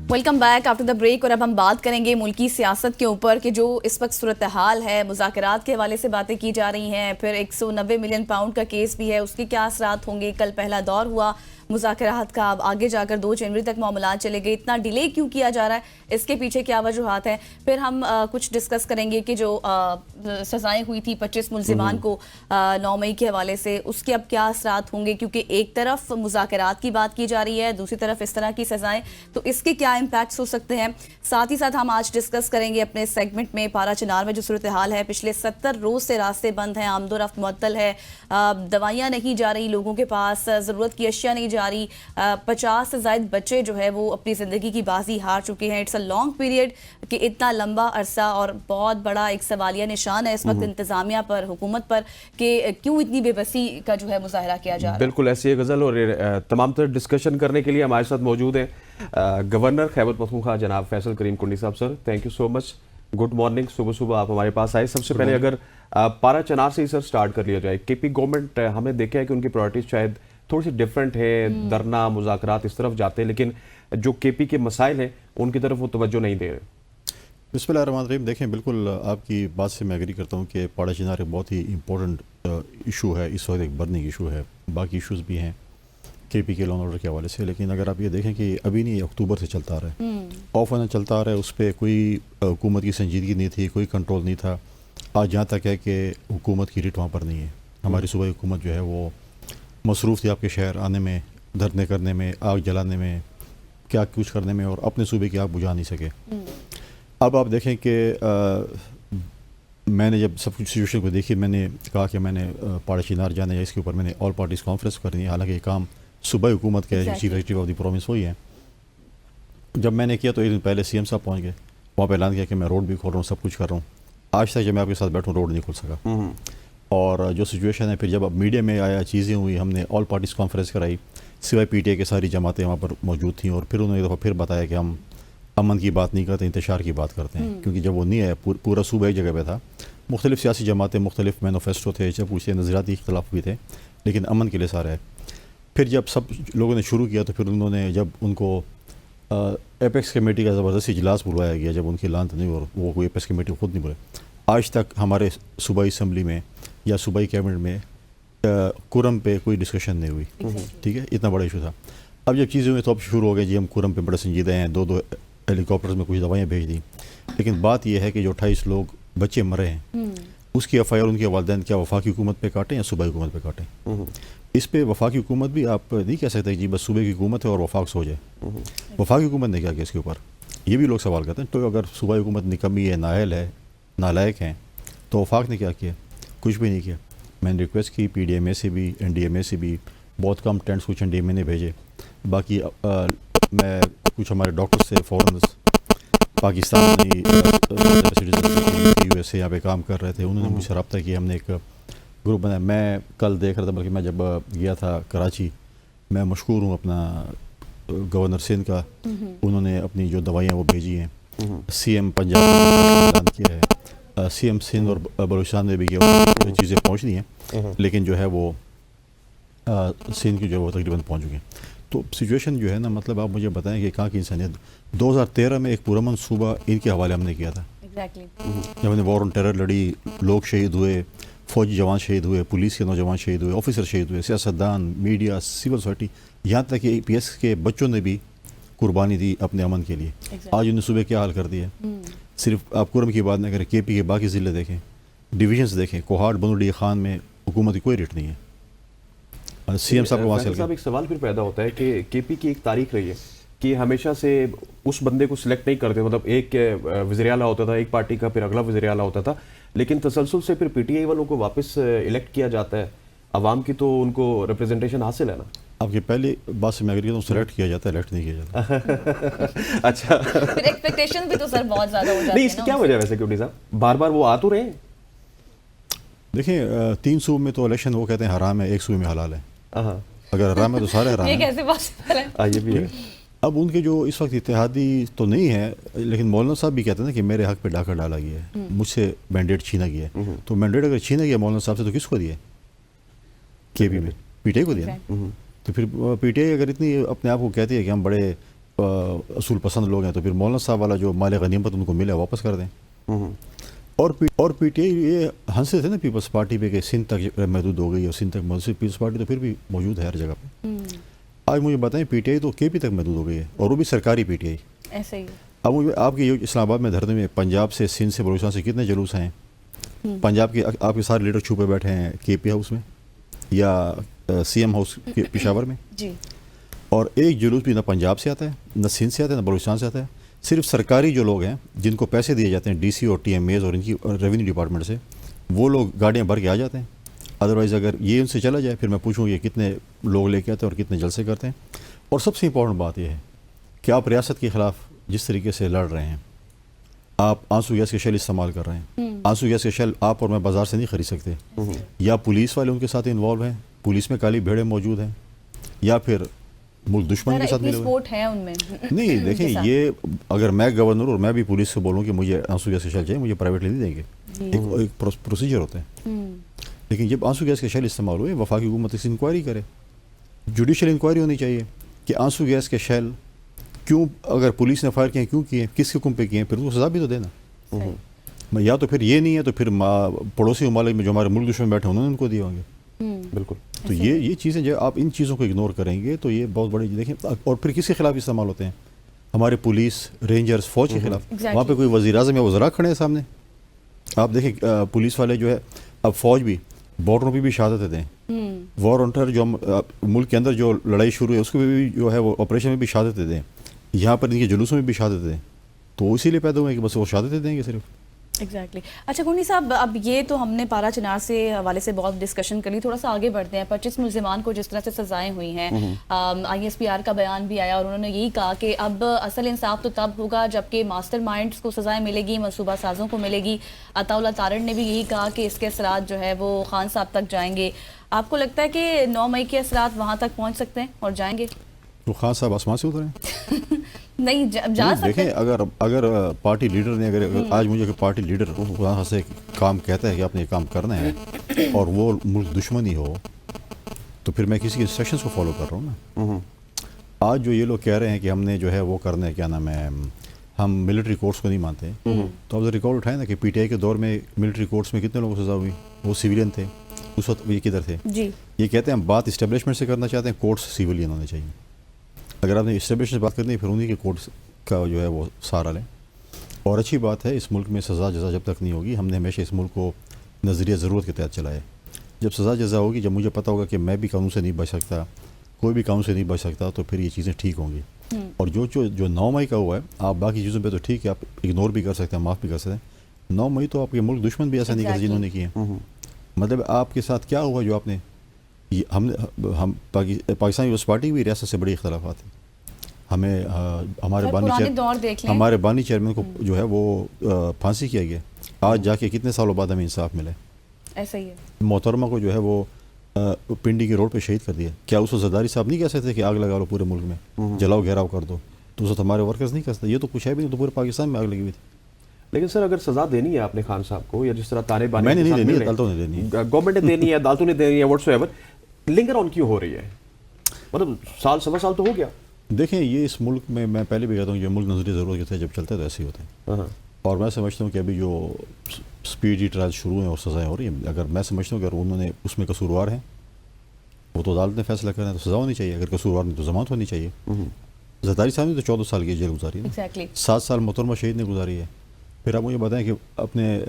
Welcome back after the break. اور اب ہم بات کریں گے ملکی سیاست کے اوپر کہ جو اس وقت صورتحال ہے, مذاکرات کے حوالے سے باتیں کی جا رہی ہیں, پھر 190 ملین پاؤنڈ کا کیس بھی ہے, اس کے کیا اثرات ہوں گے. کل پہلا دور ہوا مذاکرات کا, اب آگے جا کر 2 جنوری تک معاملات چلے گئے, اتنا ڈیلے کیوں کیا جا رہا ہے, اس کے پیچھے کیا وجوہات ہیں. پھر ہم کچھ ڈسکس کریں گے کہ جو سزائیں ہوئی تھی 25 ملزمان کو 9 مئی کے حوالے سے, اس کے اب کیا اثرات ہوں گے, کیونکہ ایک طرف مذاکرات کی بات کی جا رہی ہے, دوسری طرف اس طرح کی سزائیں, تو اس کے کیا امپیکٹس ہو سکتے ہیں. ساتھ ہی ساتھ ہم آج ڈسکس کریں گے اپنے سیگمنٹ میں پارا چنار میں جو صورتحال ہے, پچھلے 70 روز سے راستے بند ہیں, آمد و رفت معطل ہے, دوائیاں نہیں جا رہی لوگوں کے پاس, ضرورت کی اشیاء نہیں جا رہی, 50 سے زائد بچے جو ہے وہ اپنی زندگی کی بازی ہار چکے ہیں. اٹس اے لانگ پیریڈ کہ اتنا لمبا عرصہ, اور بہت بڑا ایک سوالیہ نشان ہے اس وقت انتظامیہ پر, حکومت پر, کہ کیوں اتنی بے بسی کا جو ہے مظاہرہ کیا جا رہا ہے. بالکل ایسی ہے غزل, اور تمام تر ڈسکشن کرنے کے لیے ہمارے ساتھ موجود ہیں گورنر خیبر پختونخوا جناب فیصل کریم کنڈی صاحب. Sir thank you so much, good morning, صبح صبح آپ ہمارے پاس آئے. سب سے پہلے اگر پارا چنار سے ہی سر سٹارٹ کر لیا جائے, کے پی گورنمنٹ ہم نے دیکھا ہے کہ ان کی پرائرٹیز شاید تھوڑی سی ڈیفرنٹ ہے, دھرنا مذاکرات اس طرف جاتے ہیں, لیکن جو کے پی کے مسائل ہیں ان کی طرف وہ توجہ نہیں دے رہے. بسم اللہ الرحمن الرحیم. دیکھیں بالکل آپ کی بات سے میں ایگری کرتا ہوں کہ پارا چنار ایک بہت ہی امپورٹنٹ ایشو ہے, اس وقت ایک برننگ ایشو ہے. باقی ایشوز بھی ہیں کے پی کے لا اینڈ آرڈر کے حوالے سے, لیکن اگر آپ یہ دیکھیں کہ ابھی نہیں, اکتوبر سے چلتا آ رہا ہے, آف اینڈ چلتا آ رہا ہے, اس پہ کوئی حکومت کی سنجیدگی نہیں تھی, کوئی کنٹرول نہیں تھا. آج جہاں تک ہے کہ حکومت کی ریٹ وہاں پر نہیں ہے. ہماری صوبائی حکومت جو ہے وہ مصروف تھی آپ کے شہر آنے میں, دھرنے کرنے میں, آگ جلانے میں, کیا کچھ کرنے میں, اور اپنے صوبے کی آگ بجھا نہیں سکے. اب آپ دیکھیں کہ میں نے جب سب کچھ سچویشن کو دیکھی, میں نے کہا کہ میں نے پارا چنار جانا ہے, اس کے اوپر میں نے آل پارٹیز کانفرنس کرنی ہے. حالانکہ یہ کام صوبائی حکومت کے chief executive of the province ہوئی ہے. جب میں نے کیا تو ایک دن پہلے سی ایم صاحب پہنچ گئے, وہاں پہ اعلان کیا کہ میں روڈ بھی کھول رہا ہوں, سب کچھ کر رہا ہوں. آج تک جب میں آپ کے ساتھ بیٹھوں روڈ نہیں کھول سکا. اور جو سچویشن ہے, پھر جب اب میڈیا میں آیا, چیزیں ہوئی, ہم نے آل پارٹیز کانفرنس کرائی, سوائے پی ٹی اے کے ساری جماعتیں وہاں پر موجود تھیں, اور پھر انہوں نے ایک دفعہ پھر بتایا کہ ہم امن کی بات نہیں کرتے, انتشار کی بات کرتے ہیں. کیونکہ جب وہ نہیں آیا, پورا صوبہ ایک جگہ پہ تھا, مختلف سیاسی جماعتیں, مختلف مینوفیسٹو تھے, جب اسے نظریاتی اختلاف بھی تھے, لیکن امن کے لیے سارا ہے. پھر جب سب لوگوں نے شروع کیا تو پھر انہوں نے, جب ان کو ایپیکس کمیٹی کا زبردستی اجلاس بلوایا گیا, جب ان کی لانت نہیں, اور وہ کوئی ایپیکس کمیٹی خود نہیں بولے, آج تک ہمارے صوبائی اسمبلی میں یا صوبائی کیبنٹ میں کرم پہ کوئی ڈسکشن نہیں ہوئی. ٹھیک ہے, اتنا بڑا ایشو تھا. اب جب چیزیں ہوئی تو اب شروع ہو گئے, جی ہم کرم پہ بڑے سنجیدہ ہیں, 2 ہیلی کاپٹرز میں کچھ دوائیاں بھیج دیں. لیکن بات یہ ہے کہ جو 28 لوگ بچے مرے ہیں, اس کی ایف آئی آر ان کے والدین کیا وفاقی حکومت پہ کاٹیں یا صوبائی حکومت پہ کاٹیں. اس پہ وفاقی حکومت بھی آپ نہیں کہہ سکتے جی بس صوبے کی حکومت ہے اور وفاق سو جائے. وفاقی حکومت نے کیا کیا اس کے اوپر, یہ بھی لوگ سوال کرتے ہیں. تو اگر صوبائی حکومت نکمی ہے, نااہل ہے, نالائق ہیں, تو وفاق نے کیا کیا؟ کچھ بھی نہیں کیا. میں نے ریکویسٹ کی پی ڈی ایم اے سے بھی, این ڈی ایم اے سے بھی, بہت کم ٹینٹس کچھ این ڈی ایم اے نے بھیجے. باقی میں کچھ ہمارے ڈاکٹر سے فورن پاکستان یو ایس اے یہاں پہ کام کر رہے تھے, انہوں نے مجھ سے رابطہ کیا, ہم نے ایک گروپ بنایا. میں کل دیکھ رہا تھا, بلکہ میں جب گیا تھا کراچی, میں مشکور ہوں اپنا گورنر سندھ کا, انہوں نے اپنی جو دوائیاں وہ بھیجی ہیں. سی ایم پنجاب نے اعلان کیا ہے, سی ایم سندھ اور بلوچستان میں بھی کیا, چیزیں پہنچ رہی ہیں, لیکن جو ہے وہ سندھ کی جو ہے وہ تقریباً پہنچ چکی ہیں. تو سچویشن جو ہے نا, مطلب آپ مجھے بتائیں کہ کہاں کی انسانیت. 2013 میں ایک پرامن صوبہ ان کے حوالے ہم نے کیا تھا, جب ہم نے وار آن ٹیرر لڑی, لوگ شہید ہوئے, فوجی جوان شہید ہوئے, پولیس کے نوجوان شہید ہوئے, آفیسر شہید ہوئے, سیاستدان, میڈیا, سول سوسائٹی, یہاں تک کہ پی ایس کے بچوں نے بھی قربانی دی اپنے امن کے لیے. آج انہیں صوبے کیا حال کر دیا. صرف آپ کرم کی بات نہ کریں, کے پی کے باقی ضلع دیکھیں, ڈویژنس دیکھیں, کوہاٹ, بنوڈی خان میں حکومت کی کوئی ریٹ نہیں ہے. سی ایم صاحب کو وہاں سے ایک سوال پھر پیدا ہوتا ہے کہ کے پی کی ایک تاریخ رہی ہے کہ ہمیشہ سے اس بندے کو سلیکٹ نہیں کرتے, مطلب ایک وزیر اعلیٰ ہوتا تھا ایک پارٹی کا, پھر اگلا وزیر اعلیٰ ہوتا تھا, لیکن تسلسل سے پھر پی ٹی آئی والوں کو واپس الیکٹ کیا جاتا ہے. عوام کی تو ان کو ریپرزنٹیشن حاصل ہے نا. آپ کی پہلی بات سے میں اگر کہتا ہوں سلیکٹ کیا جاتا ہے, الیکٹ نہیں کیا جاتا. اچھا, پھر ایکسپیکٹیشن بھی تو سر بہت زیادہ ہو جاتی ہے. نہیں, اس کی کیا وجہ ہے ویسے کیونٹی صاحب, بار بار وہ آ تو رہے ہیں. دیکھیں 3 صوبوں میں تو الیکشن وہ کہتے ہیں حرام ہے, 1 صوبے میں حلال ہے. اگر حرام ہے تو سارے حرام ہیں. یہ کیسے پاسبل ہے؟ یہ بھی ہے. اب ان کے جو اس وقت اتحادی تو نہیں ہے, لیکن مولانا صاحب بھی کہتے ہیں کہ میرے حق پہ ڈاکہ ڈالا گیا ہے, مجھ سے مینڈیٹ چھینا گیا ہے. تو مینڈیٹ اگر چھینا گیا مولانا صاحب سے تو کس کو دیا؟ کے پی میں پی ٹی آئی کو دیا. تو پھر پی ٹی آئی اگر اتنی اپنے آپ کو کہتی ہے کہ ہم بڑے اصول پسند لوگ ہیں تو پھر مولانا صاحب والا جو مال غنیمت ان کو ملے واپس کر دیں. اور پی ٹی آئی یہ ہنستے تھے نا پیپلز پارٹی پہ کہ سندھ تک محدود ہو گئی اور سندھ تک محدود. پیپلز پارٹی تو پھر بھی موجود ہے ہر جگہ پہ. آج مجھے بتائیں پی ٹی آئی تو کے پی تک محدود ہو گئی ہے اور وہ بھی سرکاری پی ٹی آئی. ایسے ہی اب مجھے آپ کے اسلام آباد میں دھرنے میں پنجاب سے سندھ سے بلوچستان سے کتنے جلوس ہیں. پنجاب کے آپ کے سارے لیڈر چھپے بیٹھے ہیں کے پی ہاؤس میں یا سی ایم ہاؤس پشاور میں. جی. اور ایک جلوس بھی نہ پنجاب سے آتا ہے نہ سندھ سے آتا ہے نہ بلوچستان سے آتا ہے. صرف سرکاری جو لوگ ہیں جن کو پیسے دیے جاتے ہیں ڈی سی اور ٹی ایم ایز اور ان کی ریونیو ڈپارٹمنٹ سے وہ لوگ گاڑیاں بھر کے آ جاتے ہیں. ادروائز اگر یہ ان سے چلا جائے پھر میں پوچھوں یہ کتنے لوگ لے کے آتے ہیں اور کتنے جلسے کرتے ہیں. اور سب سے امپورٹنٹ بات یہ ہے کہ آپ ریاست کے خلاف جس طریقے سے لڑ رہے ہیں آپ آنسو گیس کے شیل استعمال کر رہے ہیں. آنسو گیس کے شیل آپ اور میں بازار سے نہیں خرید سکتے. یا پولیس والے ان کے ساتھ انوالو ہیں, پولیس میں کالی بھیڑیں موجود ہیں, یا پھر ملک دشمن کے ساتھ ملے ہوئے ہیں. نہیں دیکھیں یہ اگر میں گورنر اور میں بھی پولیس سے بولوں کہ مجھے آنسو گیس کے شیل چاہیے, مجھے پرائیویٹلی نہیں دیں گے. ایک پروسیجر ہوتا ہے. لیکن جب آنسو گیس کے شیل استعمال ہوئے وفاقی حکومت اس انکوائری کرے, جوڈیشل انکوائری ہونی چاہیے کہ آنسو گیس کے شیل کیوں اگر پولیس نے فائر کیے کیوں کیے, کس حکم پہ کیے, پھر اس کو سزا بھی تو دینا. یا تو پھر یہ نہیں ہے تو پھر پڑوسی ممالک میں جو ہمارے ملک دشمن بیٹھے انہوں نے ان کو دیے ہوں گے. بالکل. تو یہ چیزیں جو آپ ان چیزوں کو اگنور کریں گے تو یہ بہت بڑی دیکھیں. اور پھر کس کے خلاف استعمال ہوتے ہیں, ہمارے پولیس رینجرز فوج کے خلاف. وہاں پہ کوئی وزیر اعظم یا وزراء کھڑے ہیں سامنے, آپ دیکھیں پولیس والے جو ہے اب فوج بھی بارڈروں پہ بھی شہادتیں دیں. وار آن ٹیرر جو ملک کے اندر جو لڑائی شروع ہے اس کو بھی جو ہے وہ آپریشن میں بھی شہادتیں دیں, یہاں پر ان کے جلوسوں میں بھی شہادتیں دیں. تو اسی لیے پیدا ہوئے کہ بس وہ شہادتیں دیں گے صرف. ایگزیکٹلی. اچھا گونی صاحب, اب یہ تو ہم نے پارا چنار سے حوالے سے بہت ڈسکشن کری, تھوڑا سا آگے بڑھتے ہیں. 25 ملزمان کو جس طرح سے سزائیں ہوئی ہیں, آئی ایس پی آر کا بیان بھی آیا اور انہوں نے یہی کہا کہ اب اصل انصاف تو تب ہوگا جبکہ ماسٹر مائنڈز کو سزائیں ملے گی, منصوبہ سازوں کو ملے گی. عطا اللہ تارڑ نے بھی یہی کہا کہ اس کے اثرات جو ہے وہ خان صاحب تک جائیں گے. آپ کو لگتا ہے کہ 9 مئی کے اثرات وہاں تک پہنچ سکتے ہیں اور جائیں گے؟ تو خان صاحب آسمان سے اتریں نہیں جا سکتے. دیکھیں اگر پارٹی لیڈر نے اگر آج مجھے پارٹی لیڈر وہاں سے کام کہتا ہے کہ آپ نے یہ کام کرنا ہے اور وہ ملک دشمنی ہو تو پھر میں کسی کے انسٹرکشنز کو فالو کر رہا ہوں نا. آج جو یہ لوگ کہہ رہے ہیں کہ ہم نے جو ہے وہ کرنا ہے, کیا نام ہے, ہم ملٹری کورٹس کو نہیں مانتے, تو آپ ریکارڈ اٹھائیں نا کہ پی ٹی آئی کے دور میں ملٹری کورٹس میں کتنے لوگوں کو سزا ہوئی, وہ سویلین تھے اس وقت, یہ کدھر تھے. یہ کہتے ہیں ہم بات اسٹیبلشمنٹ سے کرنا چاہتے ہیں, کورٹس سیولین ہونے چاہیے. اگر آپ نے اسٹیبلشمنٹ سے بات کرنی ہے پھر انہیں کے کورٹس کا جو ہے وہ سہارا لیں. اور اچھی بات ہے اس ملک میں سزا جزا جب تک نہیں ہوگی, ہم نے ہمیشہ اس ملک کو نظریہ ضرورت کے تحت چلایا ہے. جب سزا جزا ہوگی, جب مجھے پتہ ہوگا کہ میں بھی قانون سے نہیں بچ سکتا, کوئی بھی قانون سے نہیں بچ سکتا, تو پھر یہ چیزیں ٹھیک ہوں گی. اور جو 9 مئی کا ہوا ہے, آپ باقی چیزوں پہ تو ٹھیک ہے, آپ اگنور بھی کر سکتے ہیں, معاف بھی کر سکتے ہیں. 9 مئی تو آپ کے ملک دشمن بھی ایسا نہیں کر جنہوں نے کیے. مطلب آپ کے ساتھ کیا ہوا جو آپ نے, ہم پاکستان پیپلز پارٹی بھی ریاست سے بڑی اختلافات ہیں. ہمیں ہمارے بانی چیئرمین کو جو ہے وہ پھانسی کیا گیا, آج جا کے کتنے سالوں بعد ہمیں انصاف ملا ہے. ایسا ہی ہے. محترمہ کو جو ہے وہ پنڈی کے روڈ پہ شہید کر دیا. کیا اس کو زرداری صاحب نہیں کہہ سکتے کہ آگ لگا لو پورے ملک میں, جلاؤ گھیراؤ کر دو, تو اس وقت ہمارے ورکرز نہیں کر سکتے. یہ تو کچھ ہے بھی نہیں, تو پورے پاکستان میں آگ لگی ہوئی تھی. لیکن سر اگر سزا دینی ہے آپ نے خان صاحب کو, یا جس طرح تانے بانے میں نے نہیں دینی, عدالتوں نے دینی ہے, گورنمنٹ نے دینی ہے, عدالتوں نے دینی ہے, واٹس ایور, لنگر آن کیوں ہو رہی ہے؟ مطلب سال سوا سال تو ہو گیا. دیکھیں یہ اس ملک میں پہلے بھی کہتا ہوں, یہ ملک نظری ضرورت کے تھے, جب چلتا ہے تو ایسے ہی ہوتے ہیں. اور میں سمجھتا ہوں کہ ابھی جو اسپیڈی ٹرائل شروع ہیں اور سزائیں ہو رہی ہیں, اگر میں سمجھتا ہوں کہ اگر انہوں نے اس میں قصوروار ہیں وہ تو عدالت نے فیصلہ کرنا ہے, تو سزا ہونی چاہیے. اگر قصوروار نہیں تو ضمانت ہونی چاہیے. زرداری صاحب نے تو 14 سال کی جیل گزاری ہے, 7 سال محترمہ شہید نے گزاری ہے. پھر آپ مجھے بتائیں کہ اپنے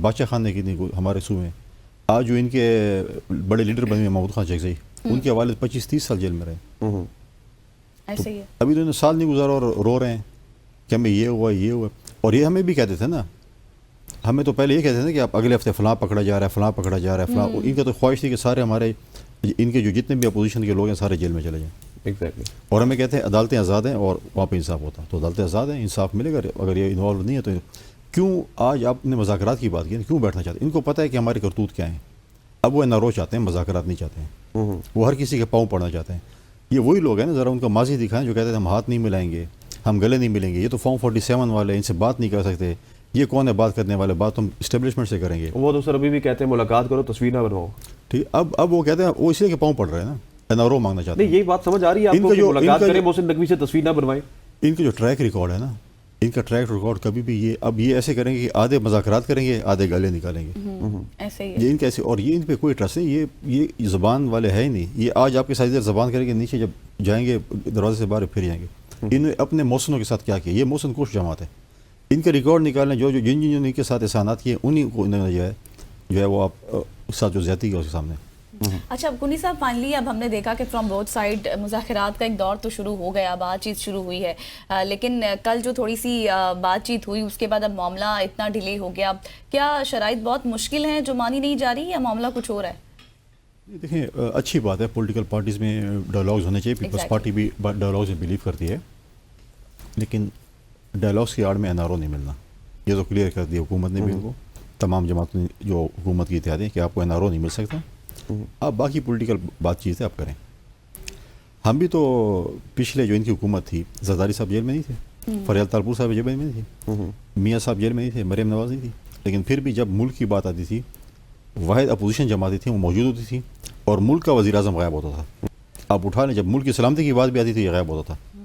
بادشاہ خان نے کتنی ہمارے صوبے میں, آج جو ان کے بڑے لیڈر بنے ہوئے محمود خان چکزئی, ان کے والد 25-30 سال جیل میں رہے. ابھی تو انہیں سال نہیں گزارا اور رو رہے ہیں کہ ہمیں یہ ہوا یہ ہوا. اور یہ ہمیں بھی کہتے تھے نا, ہمیں تو پہلے یہ کہتے تھے کہ آپ اگلے ہفتے فلاں پکڑا جا رہا ہے, فلاں پکڑا جا رہا ہے, فلاں. ان کا تو خواہش تھی کہ سارے ہمارے ان کے جو جتنے بھی اپوزیشن کے لوگ ہیں سارے جیل میں چلے جائیں. ایگزیکٹلی. اور ہمیں کہتے ہیں عدالتیں آزاد ہیں اور وہاں پہ انصاف ہوتا. تو عدالتیں آزاد ہیں, انصاف ملے گا. اگر یہ انوالو نہیں ہے تو کیوں آج آپ نے مذاکرات کی بات کی, کیوں بیٹھنا چاہتے ہیں؟ ان کو پتہ ہے کہ ہمارے کرتوت کیا ہیں. اب وہ نارو چاہتے ہیں, مذاکرات نہیں چاہتے ہیں. وہ ہر کسی کے پاؤں پڑنا چاہتے ہیں. یہ وہی لوگ ہیں نا, ذرا ان کا ماضی دکھائیں, جو کہتے ہیں ہم ہاتھ نہیں ملائیں گے, ہم گلے نہیں ملیں گے. یہ تو فارم 47 والے, ان سے بات نہیں کر سکتے. یہ کون ہے بات کرنے والے؟ بات ہم اسٹیبلشمنٹ سے کریں گے. وہ تو سر ابھی بھی کہتے ہیں ملاقات کرو, تصویر نہ بنواؤ. ٹھیک. اب وہ کہتے ہیں, وہ اس لیے کہ پاؤں پڑ رہے ہیں نا, این آر او مانگنا چاہتے ہیں. نہیں, یہی بات سمجھ آ رہی ہے آپ کو کہ ملاقات کریں, محسن نقوی سے تصویر نہ بنوائیں. ان کا جو ٹریک ریکارڈ ہے نا، ان کا ٹریک ریکارڈ کبھی بھی یہ ایسے کریں گے کہ آدھے مذاکرات کریں گے، آدھے گلے نکالیں گے، ایسے ہی یہ ان کا ایسے، اور یہ ان پہ کوئی ٹرسٹ نہیں، یہ زبان والے ہے ہی نہیں. یہ آج آپ کے ساتھ ادھر زبان کریں گے، نیچے جب جائیں گے دروازے سے باہر پھر جائیں گے. انہوں نے اپنے محسنوں کے ساتھ کیا کیا، یہ محسن کوش جماعت ہے. ان کے ریکارڈ نکالیں، جن کے ساتھ احسانات کیے انہیں کو انہوں نے جو ہے وہ آپ ساتھ جو زیادتی کی اس کے سامنے. اچھا کنی صاحب، فائنلی اب ہم نے دیکھا کہ فرام بوتھ سائڈ مذاکرات کا ایک دور تو شروع ہو گیا، بات چیت شروع ہوئی ہے، لیکن کل جو تھوڑی سی بات چیت ہوئی اس کے بعد اب معاملہ اتنا ڈیلے ہو گیا. کیا شرائط بہت مشکل ہیں جو مانی نہیں جا رہی، یا معاملہ کچھ ہو رہا ہے؟ دیکھیں اچھی بات ہے، پولیٹیکل پارٹیز میں ڈائلاگز ہونے چاہیے، پیپلز پارٹی بھی ڈائلاگز میں بلیو کرتی ہے، لیکن ڈائلاگز کی آڑ میں NRO نہیں ملنا. یہ تو کلیئر کر دیا حکومت نے بھی ان کو، تمام جماعتوں نے جو حکومت کی اتحادیں، کہ آپ کو NRO نہیں مل سکتا، آپ باقی پولیٹیکل بات چیت آپ کریں. ہم بھی تو پچھلے جو ان کی حکومت تھی، زرداری صاحب جیل میں نہیں تھے، فریال تالپور صاحب جیل میں نہیں تھے، میاں صاحب جیل میں نہیں تھے، مریم نواز نہیں تھی، لیکن پھر بھی جب ملک کی بات آتی تھی، واحد اپوزیشن جماعتیں تھیں وہ موجود ہوتی تھیں، اور ملک کا وزیر اعظم غائب ہوتا تھا. آپ اٹھا لیں، جب ملک کی سلامتی کی بات بھی آتی تھی یہ غائب ہوتا تھا.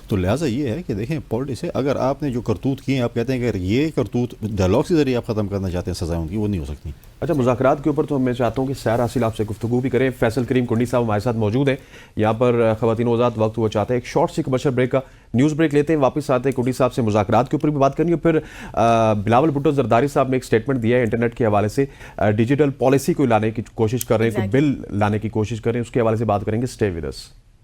تو لہٰذا یہ ہے کہ دیکھیں پالیٹکس ہے، اگر آپ نے جو کرتوت کیے ہیں، آپ کہتے ہیں کہ اگر یہ کرتوت ڈائلاگ کے ذریعے آپ ختم کرنا چاہتے ہیں سزائیں ان کی، وہ نہیں ہو سکتی. اچھا، مذاکرات کے اوپر تو میں چاہتا ہوں کہ سیر حاصل آپ سے گفتگو بھی کریں. فیصل کریم کنڈی صاحب ہمارے ساتھ موجود ہیں یہاں پر. خواتین وزارت وقت وہ چاہتے ہیں ایک شارٹ سی کمرشل بریک کا نیوز بریک لیتے ہیں، واپس آتے ہیں کنڈی صاحب سے مذاکرات کے اوپر بھی بات کرنی ہے. پھر بلاول بھٹو زرداری صاحب نے ایک سٹیٹمنٹ دیا ہے انٹرنیٹ کے حوالے سے، ڈیجیٹل پالیسی کو لانے کی کوشش کر رہے ہیں، کوئی بل لانے کی کوشش کر رہے ہیں، اس کے حوالے سے بات کریں گے. Stay with us.